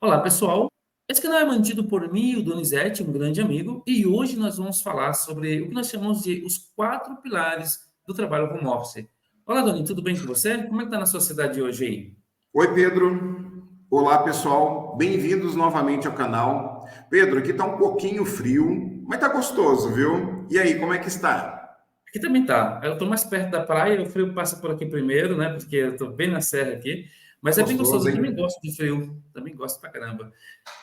Olá, pessoal. Esse canal é mantido por mim, o Donizete, um grande amigo, e hoje nós vamos falar sobre o que nós chamamos de os quatro pilares do trabalho home office. Olá, Doni, tudo bem com você? Como é que tá na sua cidade hoje aí? Oi, Pedro. Olá, pessoal. Bem-vindos novamente ao canal. Pedro, aqui tá um pouquinho frio, mas tá gostoso, viu? E aí, como é que está? Aqui também tá. Eu tô mais perto da praia, o frio passa por aqui primeiro, né? Porque eu tô bem na serra aqui, mas é bem gostoso. Gostoso, Eu também hein? gosto de frio, também gosto pra caramba.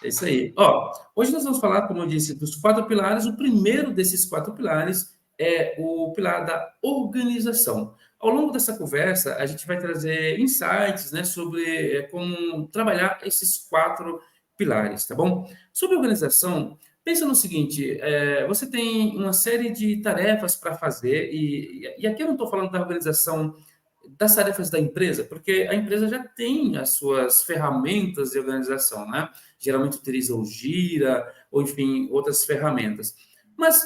É isso aí. Ó, hoje nós vamos falar, como eu disse, dos quatro pilares. O primeiro desses quatro pilares é o pilar da organização. Ao longo dessa conversa, a gente vai trazer insights, né, sobre como trabalhar esses quatro pilares, tá bom? Sobre organização, pensa no seguinte: você tem uma série de tarefas para fazer, e aqui eu não estou falando da organização das tarefas da empresa, porque a empresa já tem as suas ferramentas de organização, né? Geralmente utiliza o Gira, ou enfim, outras ferramentas. Mas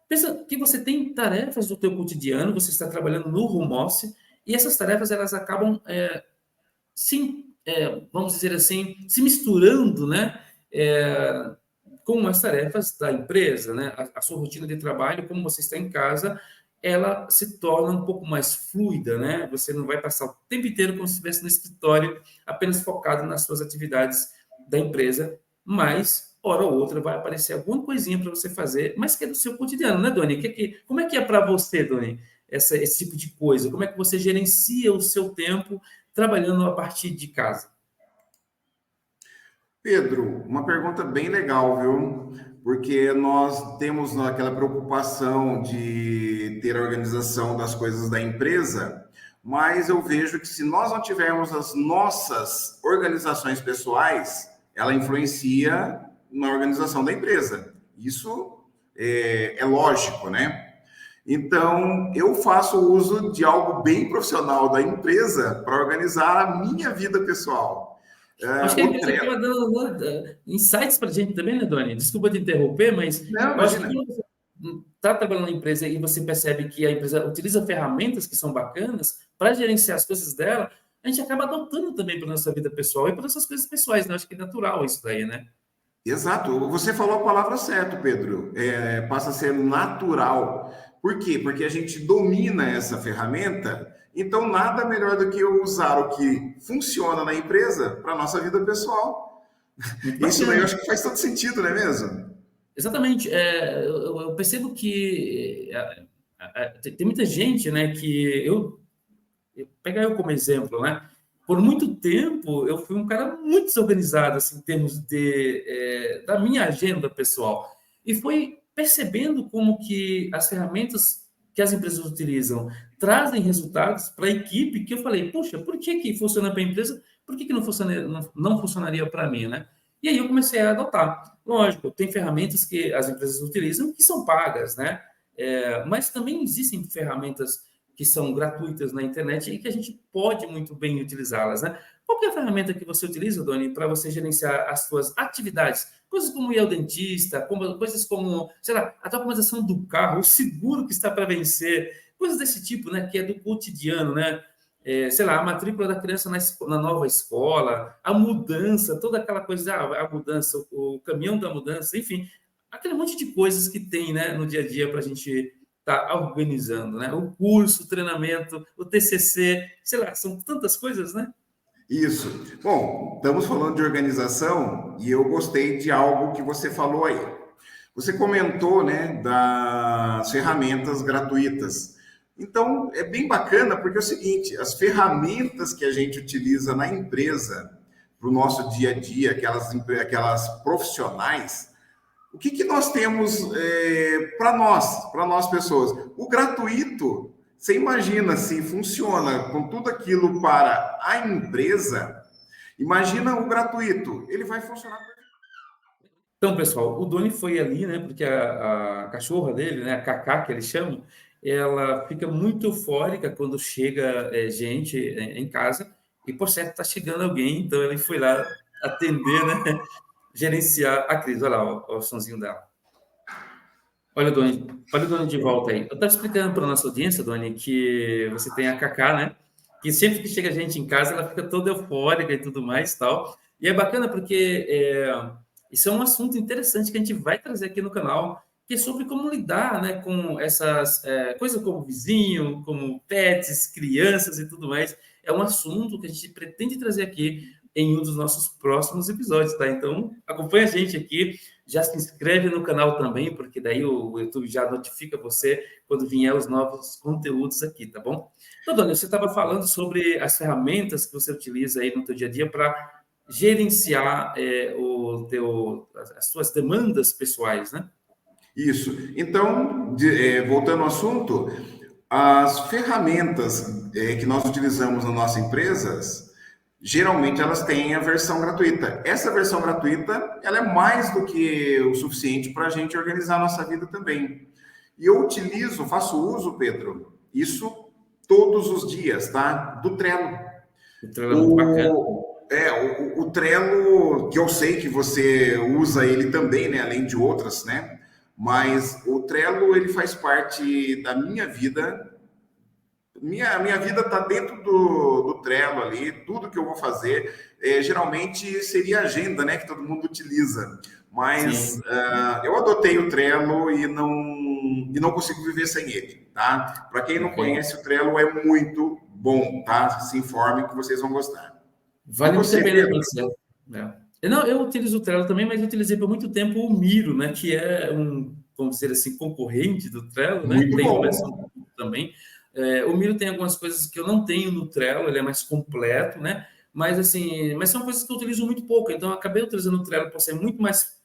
pensa que você tem tarefas do teu cotidiano, você está trabalhando no home office, e essas tarefas elas acabam vamos dizer assim, se misturando, né? É, com as tarefas da empresa, né? A sua rotina de trabalho, como você está em casa, ela se torna um pouco mais fluida, né? Você não vai passar o tempo inteiro como se estivesse no escritório, apenas focado nas suas atividades da empresa, mas hora ou outra vai aparecer alguma coisinha para você fazer, mas que é do seu cotidiano, né, Doni? Como é que é para você, Doni, esse tipo de coisa? Como é que você gerencia o seu tempo trabalhando a partir de casa? Pedro, uma pergunta bem legal, viu? Porque nós temos aquela preocupação de ter a organização das coisas da empresa, mas eu vejo que se nós não tivermos as nossas organizações pessoais, ela influencia na organização da empresa. Isso é lógico, né? Então, eu faço uso de algo bem profissional da empresa para organizar a minha vida pessoal. Acho que a O empresa Trello. acaba dando, insights para a gente também, né, Doni? Desculpa te interromper, mas Não, eu acho que imagina. quando você está trabalhando na empresa e você percebe que a empresa utiliza ferramentas que são bacanas para gerenciar as coisas dela, a gente acaba adotando também para nossa vida pessoal e para nossas coisas pessoais, né? Acho que é natural isso daí, né? Exato. Você falou a palavra certa, Pedro. Passa a ser natural. Por quê? Porque a gente domina essa ferramenta. Então, nada melhor do que eu usar o que funciona na empresa para a nossa vida pessoal. Muito Isso daí eu bacana. acho que faz todo sentido, não é mesmo? Exatamente. Eu percebo que tem muita gente, né, que pegar eu como exemplo, né? Por muito tempo eu fui um cara muito desorganizado assim, em termos da minha agenda pessoal e foi percebendo como que as ferramentas que as empresas utilizam trazem resultados para a equipe que eu falei, puxa, por que que funciona para a empresa? Por que que não funcionaria para mim, né? E aí eu comecei a adotar. Lógico, tem ferramentas que as empresas utilizam que são pagas, né? Mas também existem ferramentas que são gratuitas na internet e que a gente pode muito bem utilizá-las, né? Qual que é a ferramenta que você utiliza, Doni, para você gerenciar as suas atividades? Coisas como ir ao dentista, coisas como, sei lá, a documentação do carro, o seguro que está para vencer, coisas desse tipo, né? Que é do cotidiano, né? Sei lá, a matrícula da criança na nova escola, a mudança, toda aquela coisa, a mudança, o caminhão da mudança, enfim, aquele monte de coisas que tem, né, no dia a dia para a gente estar organizando, né? O curso, o treinamento, o TCC, sei lá, são tantas coisas, né? Isso. Bom, estamos falando de organização e eu gostei de algo que você falou aí. Você comentou, né, das ferramentas gratuitas. Então, é bem bacana porque é o seguinte, as ferramentas que a gente utiliza na empresa para o nosso dia a dia, aquelas profissionais, o que, que nós temos para nós pessoas? O gratuito, você imagina se funciona com tudo aquilo para a empresa, imagina o gratuito, ele vai funcionar. Então, pessoal, o Doni foi ali, né? Porque a cachorra dele, né? A Cacá, que eles chamam, ela fica muito eufórica quando chega gente em casa e, por certo, está chegando alguém, então ele foi lá atender, né? Gerenciar a crise. Olha lá o sonzinho dela. Olha o Doni de volta aí. Eu estava explicando para a nossa audiência, Doni, que você tem a Cacá, né? Que sempre que chega gente em casa, ela fica toda eufórica e tudo mais, tal. E é bacana porque isso é um assunto interessante que a gente vai trazer aqui no canal, que é sobre como lidar, né, com essas coisas como vizinho, como pets, crianças e tudo mais. É um assunto que a gente pretende trazer aqui em um dos nossos próximos episódios, tá? Então, acompanha a gente aqui, já se inscreve no canal também, porque daí o YouTube já notifica você quando vier os novos conteúdos aqui, tá bom? Então, Dona, você estava falando sobre as ferramentas que você utiliza aí no teu dia a dia para gerenciar as suas demandas pessoais, né? Isso. Então, voltando ao assunto, as ferramentas que nós utilizamos nas nossas empresas, geralmente elas têm a versão gratuita. Essa versão gratuita, ela é mais do que o suficiente para a gente organizar a nossa vida também. E eu faço uso, Pedro, isso todos os dias, tá? Do Trello. O Trello é muito bacana. O Trello, que eu sei que você usa ele também, né? Além de outras, né? Mas o Trello, ele faz parte da minha vida. Minha vida está dentro do Trello ali, tudo que eu vou fazer, geralmente seria agenda, né, que todo mundo utiliza, mas eu adotei o Trello e não consigo viver sem ele, tá? Para quem não conhece, o Trello é muito bom, tá? Se informe que vocês vão gostar. E Vale muito a você, pena Pedro? conhecer. Não, eu utilizo o Trello também, mas eu utilizei por muito tempo o Miro, né, que é vamos dizer assim, concorrente do Trello, né? Muito Tem uma versão bom. também. O Miro tem algumas coisas que eu não tenho no Trello, ele é mais completo, né? Mas assim, mas são coisas que eu utilizo muito pouco, então eu acabei utilizando o Trello por ser muito mais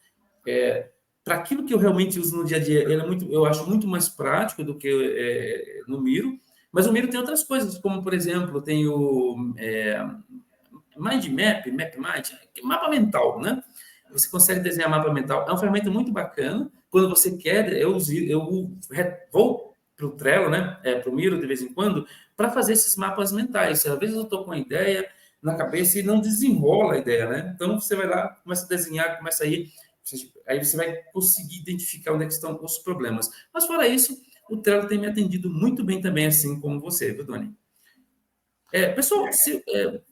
para aquilo que eu realmente uso no dia a dia, eu acho muito mais prático do que no Miro. Mas o Miro tem outras coisas, como por exemplo, tem o Mind Map, mapa mental, né? Você consegue desenhar mapa mental. É uma ferramenta muito bacana. Quando você quer, eu vou para o Trello, né? Para o Miro de vez em quando, para fazer esses mapas mentais. Às vezes eu estou com uma ideia na cabeça e não desenrola a ideia, né? Então você vai lá, começa a desenhar, começa a ir. Aí você vai conseguir identificar onde é que estão os problemas. Mas fora isso, o Trello tem me atendido muito bem também, assim como você, viu, Doni? Pessoal,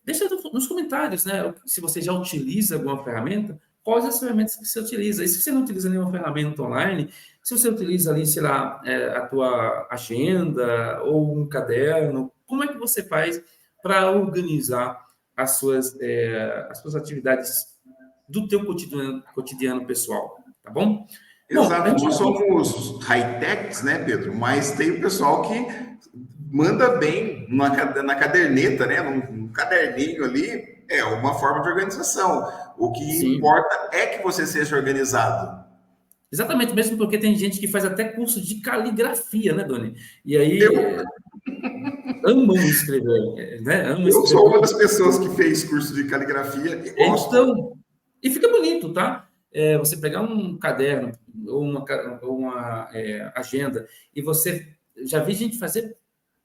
deixa nos comentários, né? Se você já utiliza alguma ferramenta, quais as ferramentas que você utiliza? E se você não utiliza nenhuma ferramenta online, se você utiliza ali, sei lá, a tua agenda ou um caderno, como é que você faz para organizar as suas atividades do teu cotidiano pessoal, tá bom? Bom, a Exato, gente nós já... somos high-techs, né, Pedro? Mas tem o pessoal que manda bem na caderneta, né? Num caderninho ali, é uma forma de organização. O que Sim, importa é que você seja organizado. exatamente, mesmo porque tem gente que faz até curso de caligrafia, né, Doni? E Eu, aí amam escrever, né? Amam eu escrever sou uma muito. das pessoas que fez curso de caligrafia e gosto. Então, e fica bonito, tá? Você pegar um caderno ou uma agenda e você já vi gente fazer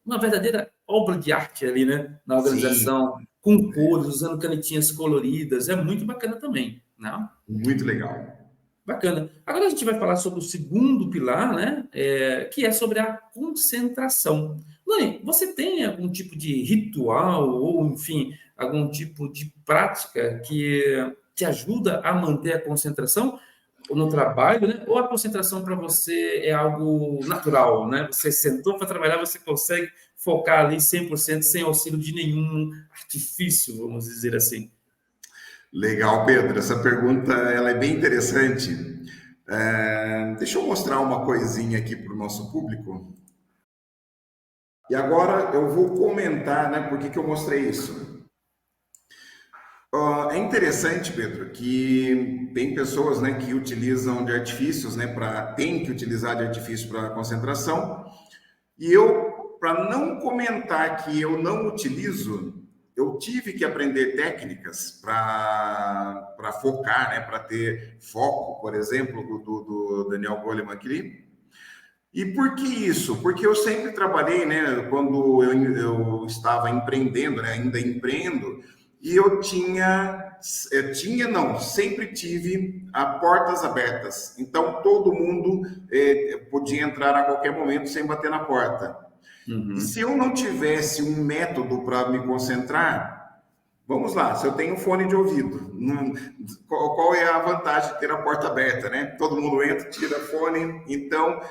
uma verdadeira obra de arte ali, né? Na Sim, organização, com cores, usando canetinhas coloridas, é muito bacana também, não? muito legal. Bacana. Agora a gente vai falar sobre o segundo pilar, né? Que é sobre a concentração. Nani, você tem algum tipo de ritual ou, enfim, algum tipo de prática que te ajuda a manter a concentração no trabalho, né? Ou a concentração para você é algo natural, né? Você sentou para trabalhar, você consegue focar ali 100% sem auxílio de nenhum artifício, vamos dizer assim. Legal, Pedro. Essa pergunta ela é bem interessante. Deixa eu mostrar uma coisinha aqui para o nosso público. E agora eu vou comentar, né, por que que eu mostrei isso. É interessante, Pedro, que tem pessoas, né, que utilizam de artifícios, né, tem que utilizar de artifícios para concentração. E eu, para não comentar que eu não utilizo, eu tive que aprender técnicas para focar, né, para ter foco, por exemplo, do Daniel Goleman aqui. E por que isso? Porque eu sempre trabalhei, né? Quando eu estava empreendendo, né? Ainda empreendo, e não, sempre tive a portas abertas. Então todo mundo podia entrar a qualquer momento sem bater na porta. E se Uhum. eu não tivesse um método para me concentrar, Vamos lá, se eu tenho fone de ouvido, qual é a vantagem de ter a porta aberta, né? Todo mundo entra, tira fone, então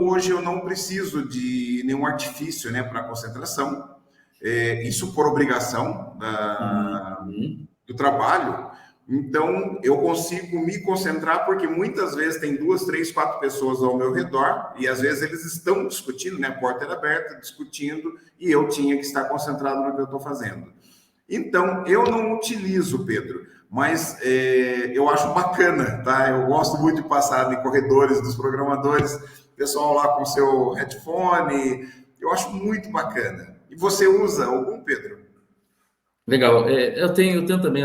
hoje eu não preciso de nenhum artifício, né, para concentração. Isso por obrigação Uhum. do trabalho. Então, eu consigo me concentrar porque muitas vezes tem 2, 3, 4 pessoas ao meu redor e às vezes eles estão discutindo, né? A porta era aberta, discutindo e eu tinha que estar concentrado no que eu estou fazendo. Então, eu não utilizo, Pedro, mas eu acho bacana, tá? Eu gosto muito de passar em corredores dos programadores, pessoal lá com seu headphone, eu acho muito bacana. E você usa algum, Pedro? Legal. Eu tenho também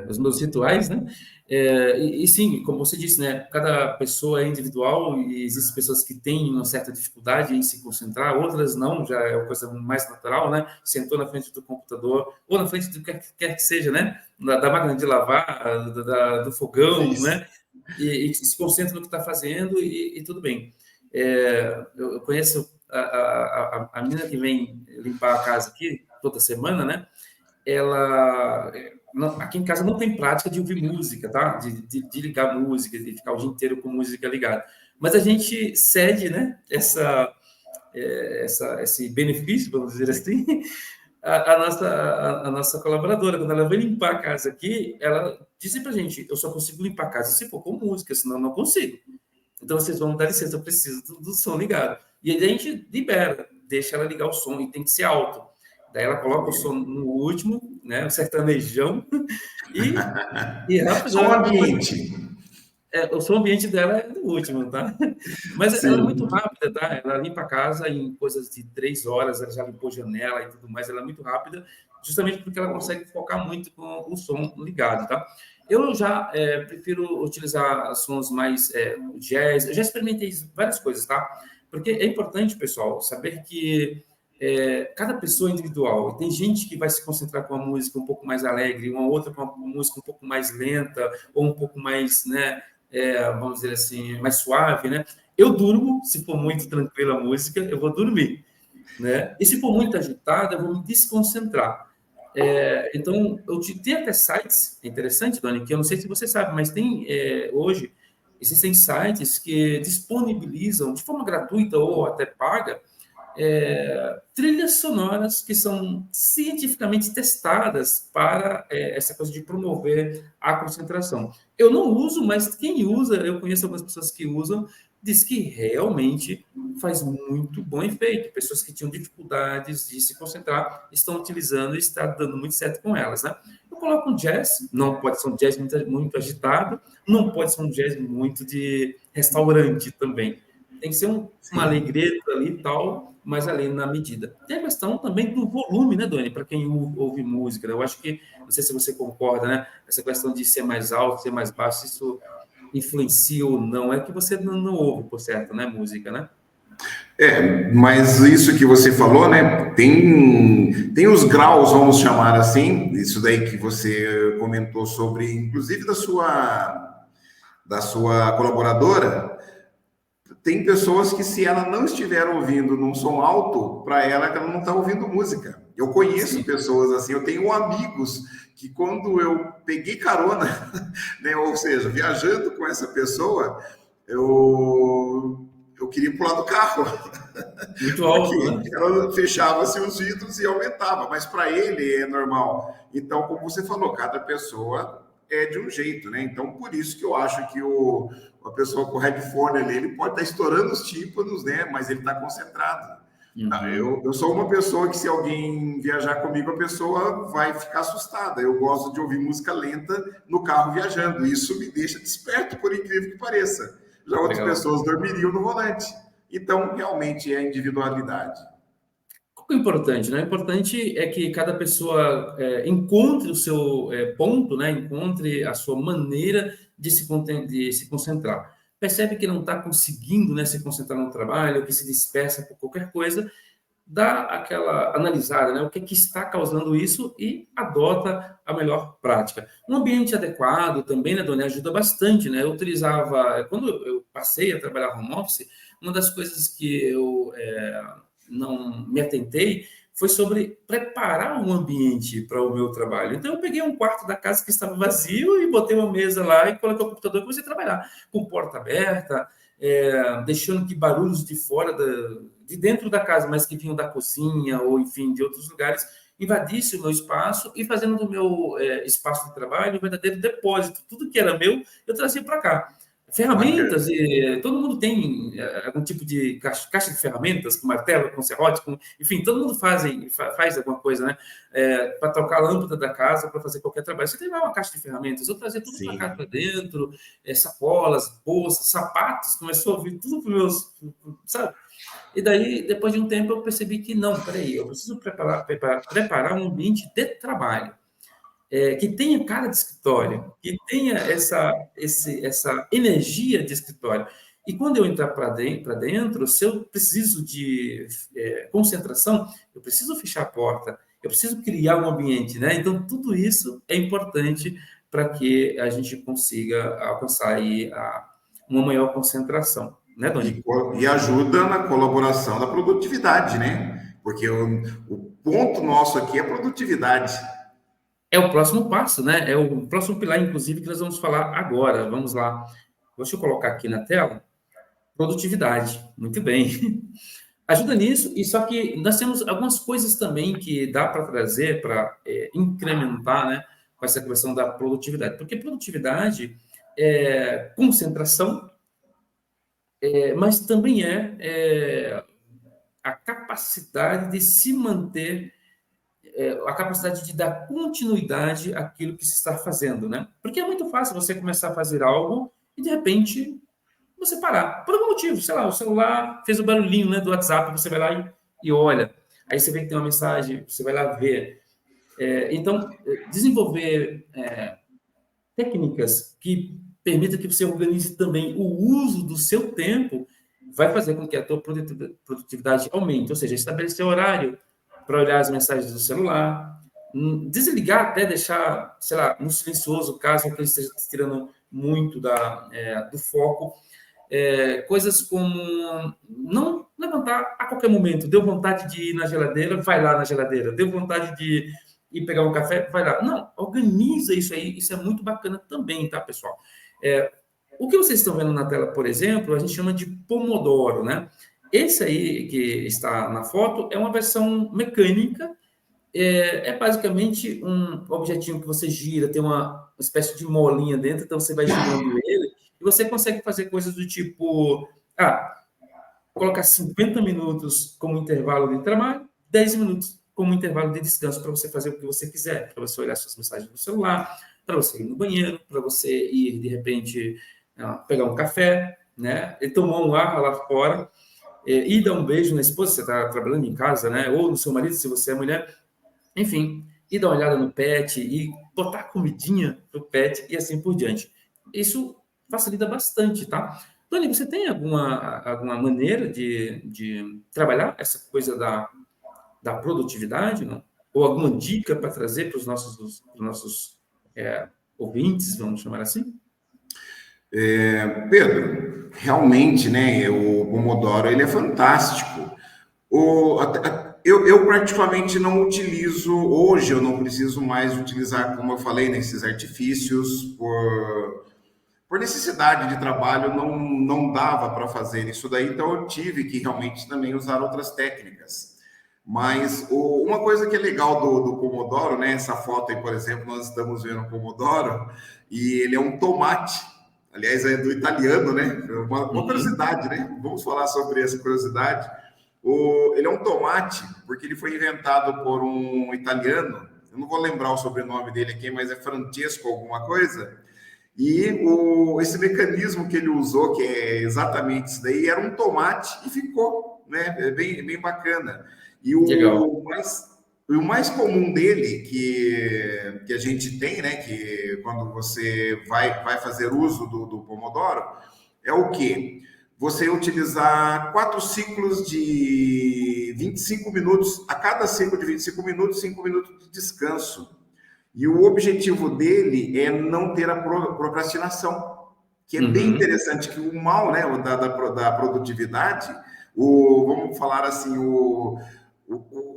os meus rituais, né? E sim, como você disse, né? Cada pessoa é individual e existem pessoas que têm uma certa dificuldade em se concentrar, outras não, já é uma coisa mais natural, né? Sentou na frente do computador ou na frente do que quer que seja, né? Da máquina de lavar, do fogão, Isso. né? E se concentra no que está fazendo e tudo bem. Eu conheço a menina que vem limpar a casa aqui toda semana, né? Ela aqui em casa não tem prática de ouvir música, tá? De ligar música, de ficar o dia inteiro com música ligada. Mas a gente cede, né? Esse benefício, vamos dizer assim, a nossa colaboradora, quando ela vem limpar a casa aqui, ela disse para a gente: eu só consigo limpar a casa se for com música, senão eu não consigo. Então vocês vão dar licença, eu preciso do som ligado. E aí a gente libera, deixa ela ligar o som, e tem que ser alto. Daí ela coloca o som no último, né, um sertanejão, e rapidão Som ela depois. ambiente. O som ambiente dela é no último, tá? Mas ela é muito Sim. rápida, tá? Ela limpa a casa em coisas de 3 horas, ela já limpou janela e tudo mais, ela é muito rápida, justamente porque ela consegue focar muito com o som ligado, tá? Eu já prefiro utilizar sons mais jazz, eu já experimentei várias coisas, tá? Porque é importante, pessoal, saber que cada pessoa é individual. E tem gente que vai se concentrar com a música um pouco mais alegre, uma outra com a música um pouco mais lenta, ou um pouco mais, né, vamos dizer assim, mais suave, né? Eu durmo, se for muito tranquila a música, eu vou dormir, né? E se for muito agitada, eu vou me desconcentrar. Então, tem até sites, é interessante, Dani, que eu não sei se você sabe, mas tem hoje, existem sites que disponibilizam de forma gratuita ou até paga trilhas sonoras que são cientificamente testadas para essa coisa de promover a concentração. Eu não uso, mas quem usa, eu conheço algumas pessoas que usam, diz que realmente faz muito bom efeito. Pessoas que tinham dificuldades de se concentrar estão utilizando e está dando muito certo com elas, né? Eu coloco um jazz, não pode ser um jazz muito agitado, não pode ser um jazz muito de restaurante também. Tem que ser uma Sim. alegria ali e tal, mas ali na medida. Tem a questão também do volume, né, Dani? Para quem ouve música, né? Eu acho que, não sei se você concorda, né? Essa questão de ser mais alto, ser mais baixo, isso influencia ou não. É que você não ouve, por certo, né? Música, né? Mas isso que você falou, né? Tem os graus, vamos chamar assim, isso daí que você comentou sobre, inclusive da sua colaboradora. Tem pessoas que, se ela não estiver ouvindo num som alto, para ela, ela não está ouvindo música. Eu conheço Sim. pessoas assim, eu tenho amigos que, quando eu peguei carona, né, ou seja, viajando com essa pessoa, eu queria pular do carro, Muito alto, porque né? ela fechava-se os vidros e aumentava, mas para ele é normal. Então, como você falou, cada pessoa é de um jeito, né? Então, por isso que eu acho que a pessoa com o headphone ali, ele pode estar estourando os tímpanos, né? Mas ele está concentrado. Uhum. Eu sou uma pessoa que, se alguém viajar comigo, a pessoa vai ficar assustada. Eu gosto de ouvir música lenta no carro viajando. Isso me deixa desperto, por incrível que pareça. Já outras Legal. pessoas dormiriam no volante. Então, realmente é individualidade. O que é importante, né? O importante é que cada pessoa encontre o seu ponto, né? Encontre a sua maneira de se concentrar. Percebe que não está conseguindo, né, se concentrar no trabalho, que se dispersa por qualquer coisa, dá aquela analisada, né? O que, que está causando isso e adota a melhor prática. Um ambiente adequado também, né, Dona, ajuda bastante, né? Eu utilizava, quando eu passei a trabalhar home office, uma das coisas que eu não me atentei foi sobre preparar um ambiente para o meu trabalho. Então, eu peguei um quarto da casa que estava vazio e botei uma mesa lá e coloquei o computador e comecei a trabalhar, com porta aberta, deixando que barulhos de fora, de dentro da casa, mas que vinham da cozinha ou, enfim, de outros lugares, invadisse o meu espaço e fazendo do meu espaço de trabalho um verdadeiro depósito. Tudo que era meu, eu trazia para cá. Ferramentas, Bacana. e todo mundo tem algum tipo de caixa de ferramentas, com martelo, com serrote, enfim, todo mundo faz alguma coisa, né? Para trocar a lâmpada da casa, para fazer qualquer trabalho. Você tem lá uma caixa de ferramentas, eu trazia tudo para cá, para Sim. dentro, sacolas, bolsas, sapatos, começou a vir tudo para meus, sabe? E daí, depois de um tempo, eu percebi que não, peraí, eu preciso preparar um ambiente de trabalho que tenha cara de escritório, que tenha essa energia de escritório. E quando eu entrar para dentro, se eu preciso de concentração, eu preciso fechar a porta, eu preciso criar um ambiente, né? Então, tudo isso é importante para que a gente consiga alcançar aí uma maior concentração, né, Doni? E ajuda na colaboração da produtividade, né? Porque o ponto nosso aqui é produtividade. É o próximo passo, né? É o próximo pilar, inclusive, que nós vamos falar agora. Vamos lá. Deixa eu colocar aqui na tela. Produtividade. Muito bem. Ajuda nisso, e só que nós temos algumas coisas também que dá para trazer, para incrementar, né, com essa questão da produtividade. Porque produtividade é concentração, mas também a capacidade de se manter, a capacidade de dar continuidade àquilo que se está fazendo, né? Porque é muito fácil você começar a fazer algo e, de repente, você parar. Por algum motivo, sei lá, o celular fez o barulhinho, né, do WhatsApp, você vai lá e olha. Aí você vê que tem uma mensagem, você vai lá ver. Então, desenvolver técnicas que permitam que você organize também o uso do seu tempo vai fazer com que a tua produtividade aumente. Ou seja, estabelecer horário para olhar as mensagens do celular, desligar até deixar, sei lá, no silencioso, caso ele esteja tirando muito do foco. Coisas como não levantar a qualquer momento. Deu vontade de ir na geladeira, vai lá na geladeira. Deu vontade de ir pegar um café, vai lá. Não, organiza isso aí. Isso é muito bacana também, tá, pessoal? O que vocês estão vendo na tela, por exemplo, a gente chama de Pomodoro, né? Esse aí que está na foto é uma versão mecânica. Basicamente um objetinho que você gira, tem uma espécie de molinha dentro, então você vai girando ele e você consegue fazer coisas do tipo, colocar 50 minutos como intervalo de trabalho, 10 minutos como intervalo de descanso para você fazer o que você quiser, para você olhar suas mensagens no celular, para você ir no banheiro, para você ir, de repente, pegar um café, né? E tomar um ar lá fora, e dar um beijo na esposa, se você está trabalhando em casa, né? Ou no seu marido, se você é mulher, enfim, e dar uma olhada no pet, e botar comidinha pro pet, e assim por diante. Isso facilita bastante, tá? Doni, você tem alguma maneira de trabalhar essa coisa da produtividade, não? Ou alguma dica para trazer para os nossos ouvintes, vamos chamar assim? Pedro, realmente, né, o Pomodoro ele é fantástico. Eu particularmente não utilizo, hoje eu não preciso mais utilizar, como eu falei, nesses artifícios, por necessidade de trabalho, não dava para fazer isso daí, então eu tive que realmente também usar outras técnicas. Mas uma coisa que é legal do Pomodoro, né? Essa foto aí, por exemplo, nós estamos vendo o Pomodoro e ele é um tomate. Aliás, é do italiano, né? Uma curiosidade, né? Vamos falar sobre essa curiosidade. Ele é um tomate, porque ele foi inventado por um italiano. Eu não vou lembrar o sobrenome dele aqui, mas é Francesco alguma coisa. E esse mecanismo que ele usou, que é exatamente isso daí, era um tomate e ficou, né? É bem bacana. E Legal. o mais comum dele, que a gente tem, né? Que quando você vai fazer uso do Pomodoro, é o quê? Você utilizar 4 ciclos de 25 minutos, a cada ciclo de 25 minutos, 5 minutos de descanso. E o objetivo dele é não ter a procrastinação, que é bem interessante, que o mal, né, da produtividade, vamos falar assim,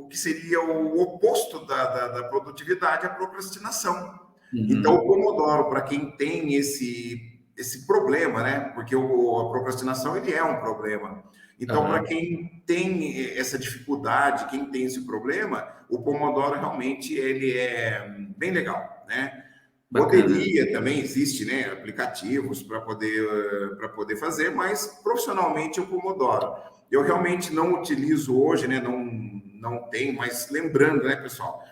o que seria o oposto da produtividade, a procrastinação. Uhum. Então, o Pomodoro, para quem tem esse problema, né? Porque a procrastinação, ele é um problema. Então, para quem tem essa dificuldade, quem tem esse problema, o Pomodoro realmente ele é bem legal, né? Bacana. Poderia também, existe, né, aplicativos para poder fazer, mas profissionalmente o Pomodoro. Eu realmente não utilizo hoje, né, não tenho, mas lembrando, né, pessoal,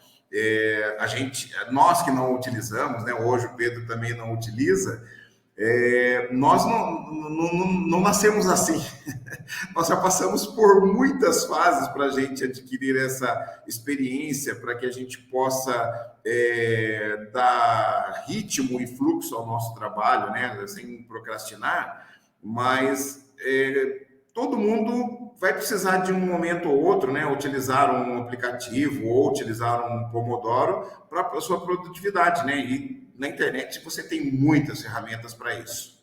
nós que não utilizamos, né, hoje o Pedro também não utiliza, nós não nascemos assim. Nós já passamos por muitas fases para a gente adquirir essa experiência, para que a gente possa dar ritmo e fluxo ao nosso trabalho, né, sem procrastinar, mas todo mundo vai precisar de um momento ou outro, né, utilizar um aplicativo ou utilizar um Pomodoro para a sua produtividade, né, e na internet você tem muitas ferramentas para isso.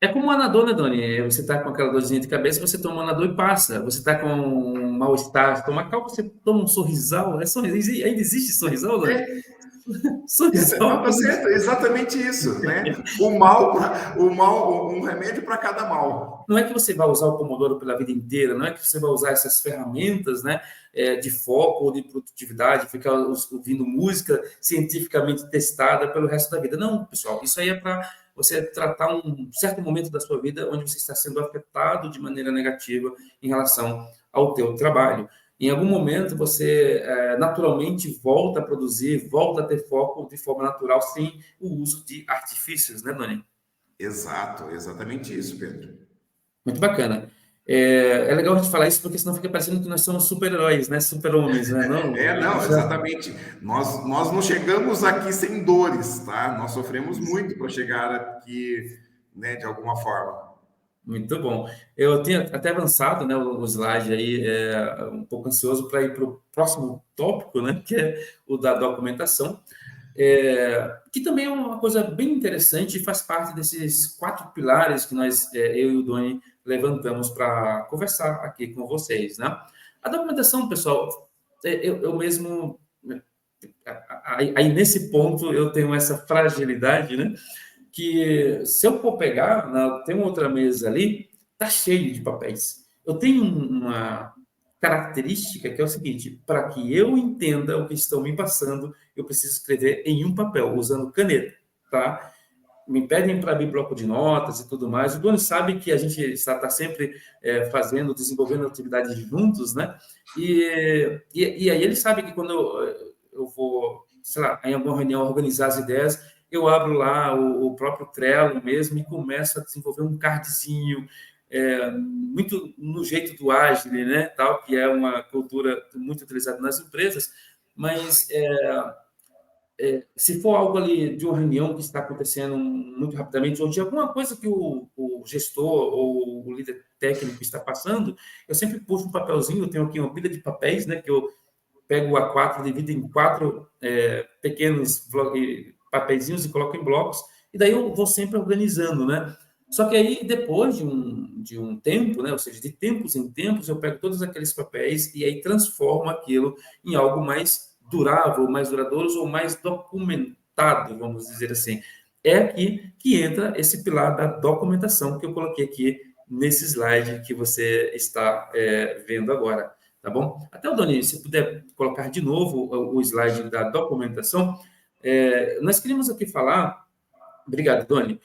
É como um anador, né, Doni? Você está com aquela dorzinha de cabeça, você toma um anador e passa. Você está com um mal-estar estomacal, você toma um sorrisal. Ainda existe sorrisal, Doni? Sorrisal. Tá certo, exatamente isso, né? Um remédio para cada mal. Não é que você vai usar o Pomodoro pela vida inteira, não é que você vai usar essas ferramentas, né, de foco ou de produtividade, ficar ouvindo música cientificamente testada pelo resto da vida. Não, pessoal, isso aí é para você tratar um certo momento da sua vida onde você está sendo afetado de maneira negativa em relação ao teu trabalho. Em algum momento você naturalmente volta a produzir, volta a ter foco de forma natural, sem o uso de artifícios, né, Doni? Exato, exatamente isso, Pedro. Muito bacana. É legal a gente falar isso porque senão fica parecendo que nós somos super-heróis, né? Super-homens, né? Não, não, exatamente. Nós não chegamos aqui sem dores, tá? Nós sofremos muito para chegar aqui, né, de alguma forma. Muito bom. Eu tinha até avançado, né, o slide aí, um pouco ansioso para ir para o próximo tópico, né, que é o da documentação, que também é uma coisa bem interessante e faz parte desses 4 pilares que eu e o Doni, levantamos para conversar aqui com vocês, né? A documentação, pessoal, eu mesmo, aí nesse ponto eu tenho essa fragilidade, né? Que se eu for pegar, tem uma outra mesa ali, tá cheio de papéis. Eu tenho uma característica que é o seguinte: para que eu entenda o que estão me passando, eu preciso escrever em um papel, usando caneta, tá? Me pedem para abrir bloco de notas e tudo mais. O Doni sabe que a gente está sempre desenvolvendo atividades juntos, né? E aí ele sabe que quando eu vou, sei lá, em alguma reunião organizar as ideias, eu abro lá o próprio Trello mesmo e começo a desenvolver um cardzinho, muito no jeito do Agile, né? Tal, que é uma cultura muito utilizada nas empresas, mas se for algo ali de uma reunião que está acontecendo muito rapidamente, ou de alguma coisa que o gestor ou o líder técnico está passando, eu sempre puxo um papelzinho, eu tenho aqui uma pilha de papéis, né, que eu pego o A4, divido em 4 pequenos papeizinhos e coloco em blocos, e daí eu vou sempre organizando, né? Só que aí, depois de um tempo, né, ou seja, de tempos em tempos, eu pego todos aqueles papéis e aí transformo aquilo em algo mais durável, mais duradouro ou mais documentado, vamos dizer assim. É aqui que entra esse pilar da documentação que eu coloquei aqui nesse slide que você está vendo agora, tá bom? Até o Doni, se puder colocar de novo o slide da documentação, nós queríamos aqui falar, obrigado, Doni,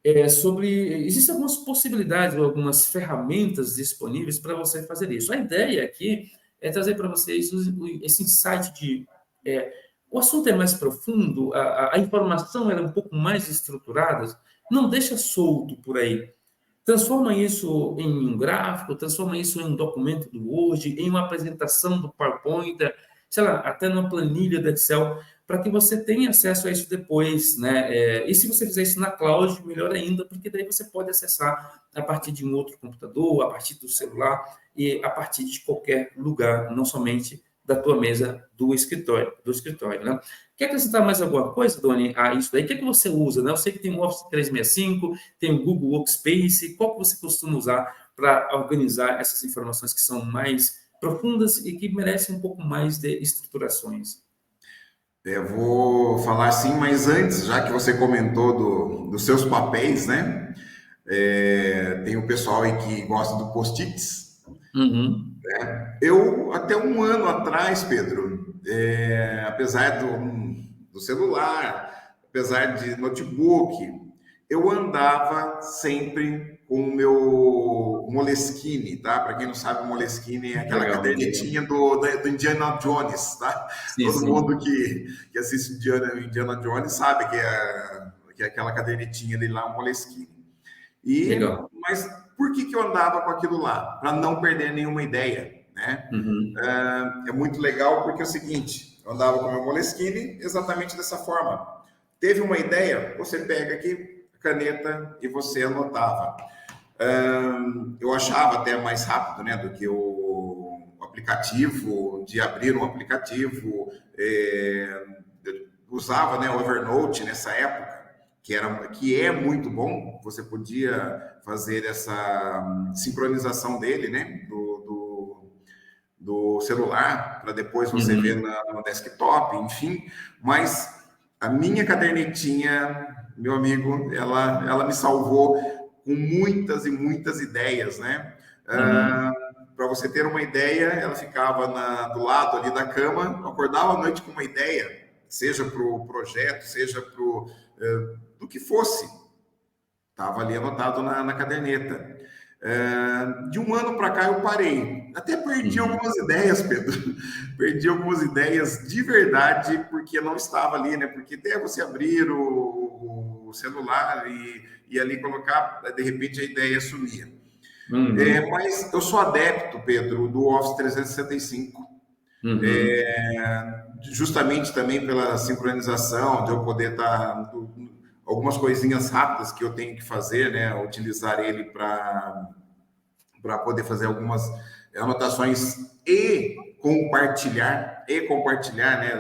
existem algumas possibilidades, algumas ferramentas disponíveis para você fazer isso. A ideia aqui é trazer para vocês esse insight de o assunto é mais profundo, a informação é um pouco mais estruturada, não deixa solto por aí. Transforma isso em um gráfico, transforma isso em um documento do Word, em uma apresentação do PowerPoint, sei lá, até numa planilha do Excel, para que você tenha acesso a isso depois, né? E se você fizer isso na cloud, melhor ainda, porque daí você pode acessar a partir de um outro computador, a partir do celular e a partir de qualquer lugar, não somente da tua mesa do escritório, né? Quer acrescentar mais alguma coisa, Doni, a isso daí? O que é que você usa, né? Eu sei que tem o Office 365, tem o Google Workspace, qual que você costuma usar para organizar essas informações que são mais profundas e que merecem um pouco mais de estruturações. Eu vou falar sim, mas antes, já que você comentou dos seus papéis, né? Tem o pessoal aí que gosta do post-its. Uhum. Eu, até um ano atrás, Pedro, apesar do celular, apesar de notebook, eu andava sempre com o meu Moleskine, tá? Para quem não sabe, o Moleskine é aquela Legal, legal. cadernetinha do Indiana Jones, tá? Sim, Todo sim. mundo que assiste Indiana Jones sabe que é aquela cadernetinha dele lá, o Moleskine. Legal. Mas por que eu andava com aquilo lá? Para não perder nenhuma ideia, né? Uhum. É muito legal porque é o seguinte, eu andava com o meu Moleskine exatamente dessa forma. Teve uma ideia, você pega aqui a caneta e você anotava. Eu achava até mais rápido, né, do que o aplicativo, de abrir um aplicativo, usava, né, o Evernote nessa época, que é muito bom. Você podia fazer essa sincronização dele, né, do celular, para depois você ver Uhum. no desktop, enfim. Mas a minha cadernetinha, meu amigo, ela me salvou com muitas e muitas ideias, né? Uhum. Para você ter uma ideia, ela ficava do lado ali da cama, eu acordava à noite com uma ideia, seja para o projeto, seja para do que fosse, estava ali anotado na caderneta. De um ano para cá eu parei. Até perdi Uhum. algumas ideias, Pedro. Perdi algumas ideias de verdade, porque não estava ali, né? Porque até você abrir o celular e ali colocar, de repente a ideia sumia. Uhum. Mas eu sou adepto, Pedro, do Office 365. Uhum. Justamente também pela sincronização, de eu poder estar algumas coisinhas rápidas que eu tenho que fazer, né? Utilizar ele para poder fazer algumas anotações e compartilhar, né?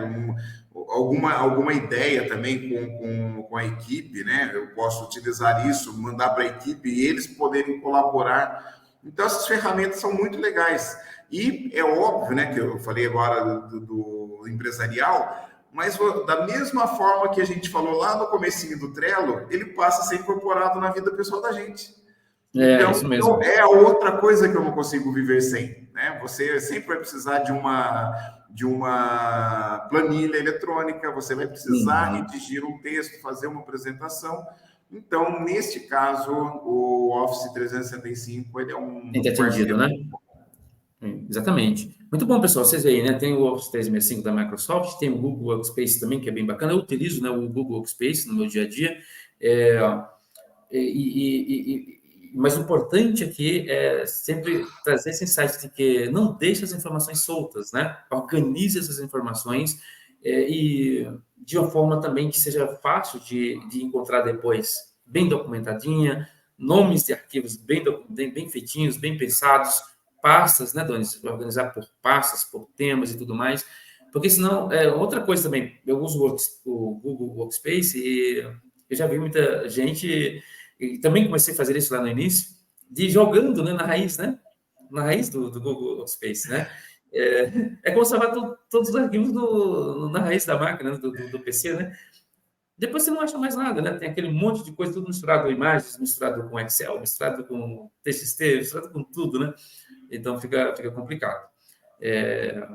Alguma ideia também com a equipe, né? Eu posso utilizar isso, mandar para a equipe e eles poderem colaborar. Então, essas ferramentas são muito legais. E é óbvio, né, que eu falei agora do empresarial, mas da mesma forma que a gente falou lá no comecinho do Trello, ele passa a ser incorporado na vida pessoal da gente. É, Então, isso mesmo. é a outra coisa que eu não consigo viver sem, né? Você sempre vai precisar de uma planilha eletrônica, você vai precisar Uhum. redigir um texto, fazer uma apresentação. Então, neste caso, o Office 365 ele é Tem que ter um atendido, parceiro. né? Exatamente. Muito bom, pessoal. Vocês veem, né? Tem o Office 365 da Microsoft, tem o Google Workspace também, que é bem bacana. Eu utilizo, né, o Google Workspace no meu dia a dia. É, mas o importante aqui é sempre trazer esse insight de que não deixe as informações soltas, né? Organize essas informações e de uma forma também que seja fácil de encontrar depois, bem documentadinha, nomes de arquivos bem feitinhos, bem pensados, pastas, né, Donis? Organizar por pastas, por temas e tudo mais, porque senão, outra coisa também, eu uso o Google Workspace e eu já vi muita gente e também comecei a fazer isso lá no início, de jogando, né, na raiz, né? Na raiz do Google Workspace, né? É conservar todos os arquivos na raiz da máquina, né, do PC, né? Depois você não acha mais nada, né? Tem aquele monte de coisa, tudo misturado com imagens, misturado com Excel, misturado com TXT, misturado com tudo, né? Então fica complicado. É,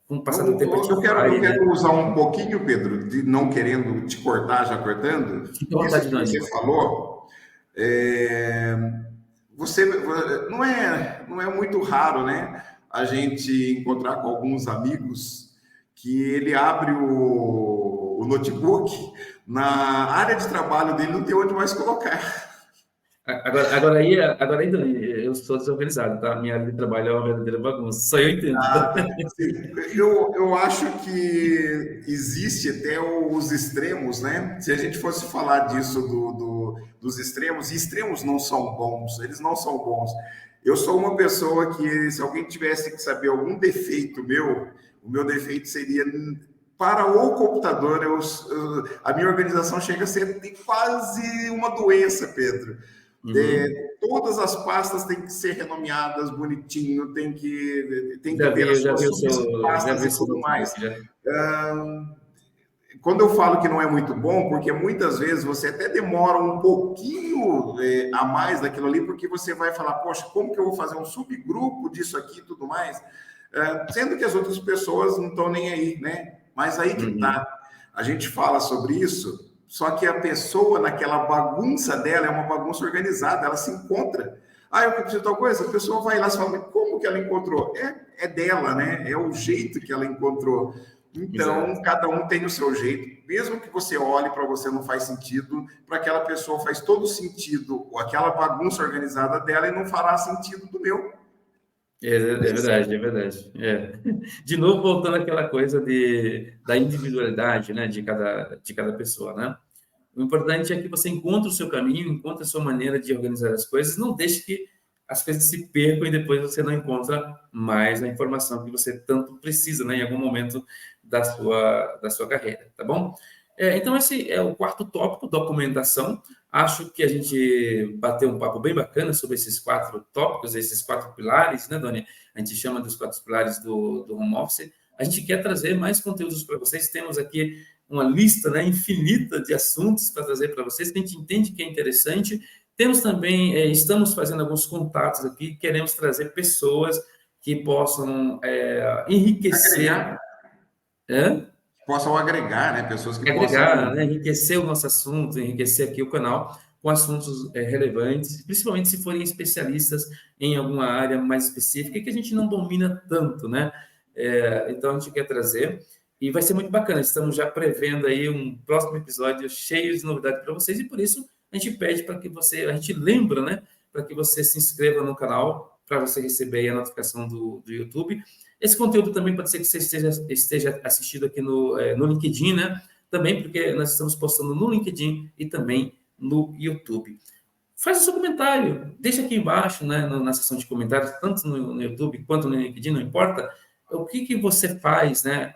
com o passar do tempo a gente Eu quero, vai, eu né? quero usar um pouquinho, Pedro, de não querendo te cortar, já cortando, Fica à isso vontade, que Dani. você falou. É, você não é muito raro, né? A gente encontrar com alguns amigos que ele abre o notebook na área de trabalho dele, não tem onde mais colocar. Agora aí, Dani, eu sou desorganizado, tá? Minha área de trabalho é uma verdadeira bagunça. Só eu entendo, tá? Sim, eu acho que existe até os extremos, né? Se a gente fosse falar disso dos extremos, e extremos não são bons, eles não são bons. Eu sou uma pessoa que, se alguém tivesse que saber algum defeito meu, o meu defeito seria para o computador. A minha organização chega a ser quase uma doença, Pedro. Uhum. Todas as pastas têm que ser renomeadas bonitinho, tem que ter as Já suas vi o seu, já subpastas vi o e seu tudo mais. notebook, já. Quando eu falo que não é muito bom, porque muitas vezes você até demora um pouquinho a mais daquilo ali, porque você vai falar, poxa, como que eu vou fazer um subgrupo disso aqui e tudo mais? Sendo que as outras pessoas não estão nem aí, né? Mas aí que tá. Uhum. A gente fala sobre isso, só que a pessoa, naquela bagunça dela, é uma bagunça organizada, ela se encontra. Ah, eu preciso de tal coisa, a pessoa vai lá e fala, mas como que ela encontrou? É dela, né? É o jeito que ela encontrou. Então, Exato. cada um tem o seu jeito. Mesmo que você olhe para você não faz sentido, para aquela pessoa faz todo sentido, ou aquela bagunça organizada dela e não fará sentido do meu. É verdade, é verdade. É. De novo, voltando àquela coisa da individualidade, né, de cada pessoa, né? O importante é que você encontre o seu caminho, encontre a sua maneira de organizar as coisas, não deixe que as coisas se percam e depois você não encontra mais a informação que você tanto precisa, né, em algum momento da sua carreira, tá bom? Então, esse é o quarto tópico, documentação. Acho que a gente bateu um papo bem bacana sobre esses quatro tópicos, esses quatro pilares, né, Doni? A gente chama dos quatro pilares do home office. A gente quer trazer mais conteúdos para vocês. Temos aqui uma lista, né, infinita de assuntos para trazer para vocês, que a gente entende que é interessante. Temos também, estamos fazendo alguns contatos aqui, queremos trazer pessoas que possam enriquecer, Agregar, é? possam agregar, né? Pessoas que possam. Agregar, né, enriquecer o nosso assunto, enriquecer aqui o canal com assuntos relevantes, principalmente se forem especialistas em alguma área mais específica que a gente não domina tanto, né? Então a gente quer trazer e vai ser muito bacana. Estamos já prevendo aí um próximo episódio cheio de novidades para vocês e por isso a gente pede para que você, a gente lembra, né, para que você se inscreva no canal para você receber aí a notificação do YouTube. Esse conteúdo também pode ser que você esteja assistindo aqui no LinkedIn, né? Também porque nós estamos postando no LinkedIn e também no YouTube. Faz o seu comentário, deixa aqui embaixo, né, na seção de comentários, tanto no YouTube quanto no LinkedIn, não importa, o que que você faz, né?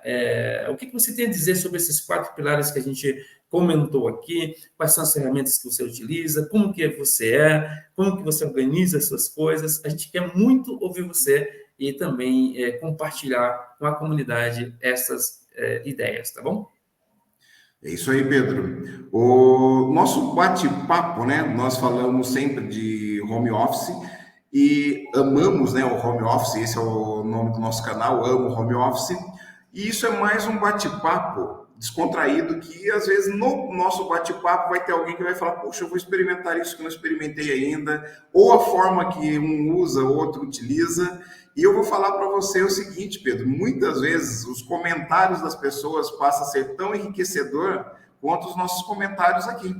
O que que você tem a dizer sobre esses quatro pilares que a gente comentou aqui, quais são as ferramentas que você utiliza, como que você como que você organiza as suas coisas. A gente quer muito ouvir você e também compartilhar com a comunidade essas ideias, tá bom? É isso aí, Pedro. O nosso bate-papo, né? Nós falamos sempre de home office e amamos, né, o home office. Esse é o nome do nosso canal, Amo Home Office. E isso é mais um bate-papo descontraído que às vezes no nosso bate-papo vai ter alguém que vai falar, puxa, eu vou experimentar isso que eu não experimentei ainda, ou a forma que um usa, o outro utiliza. E eu vou falar para você o seguinte, Pedro, muitas vezes os comentários das pessoas passam a ser tão enriquecedor quanto os nossos comentários aqui.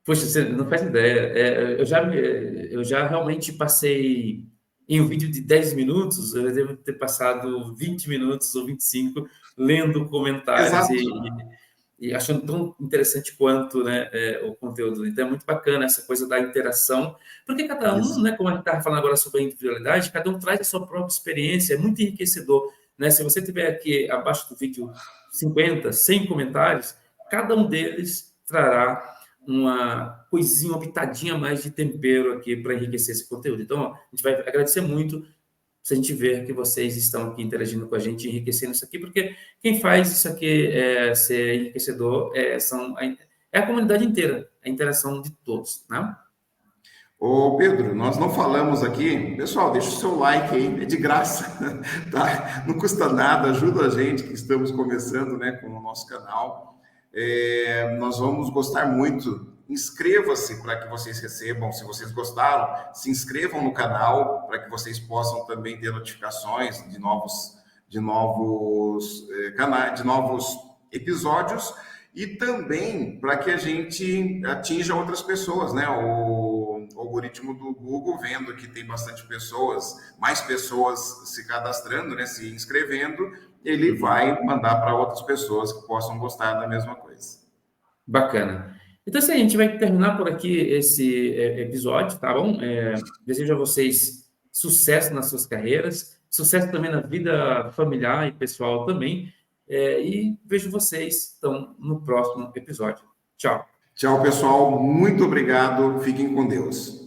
Poxa, você não faz ideia. Eu já realmente passei em um vídeo de 10 minutos, eu devo ter passado 20 minutos ou 25 lendo comentários Exato. e achando tão interessante quanto, né, o conteúdo. Então é muito bacana essa coisa da interação, porque cada um, Isso. né, como a gente estava falando agora sobre a individualidade, cada um traz a sua própria experiência, é muito enriquecedor. Né? Se você tiver aqui abaixo do vídeo 50, 100 comentários, cada um deles trará uma coisinha, uma pitadinha a mais de tempero aqui para enriquecer esse conteúdo. Então, ó, a gente vai agradecer muito se a gente ver que vocês estão aqui interagindo com a gente, enriquecendo isso aqui, porque quem faz isso aqui ser enriquecedor é a comunidade inteira, a interação de todos, né? Ô Pedro, nós não falamos aqui, pessoal, deixa o seu like aí, é de graça, tá? Não custa nada, ajuda a gente que estamos começando, né, com o nosso canal. Nós vamos gostar muito. Inscreva-se para que vocês recebam, se vocês gostaram, se inscrevam no canal para que vocês possam também ter notificações de novos canais, de novos episódios e também para que a gente atinja outras pessoas, né? O algoritmo do Google, vendo que tem bastante pessoas, mais pessoas se cadastrando, né, se inscrevendo, ele vai mandar para outras pessoas que possam gostar da mesma coisa. Bacana. Então, assim, a gente vai terminar por aqui esse episódio, tá bom? Desejo a vocês sucesso nas suas carreiras, sucesso também na vida familiar e pessoal também, e vejo vocês, então, no próximo episódio. Tchau. Tchau, pessoal. Muito obrigado. Fiquem com Deus.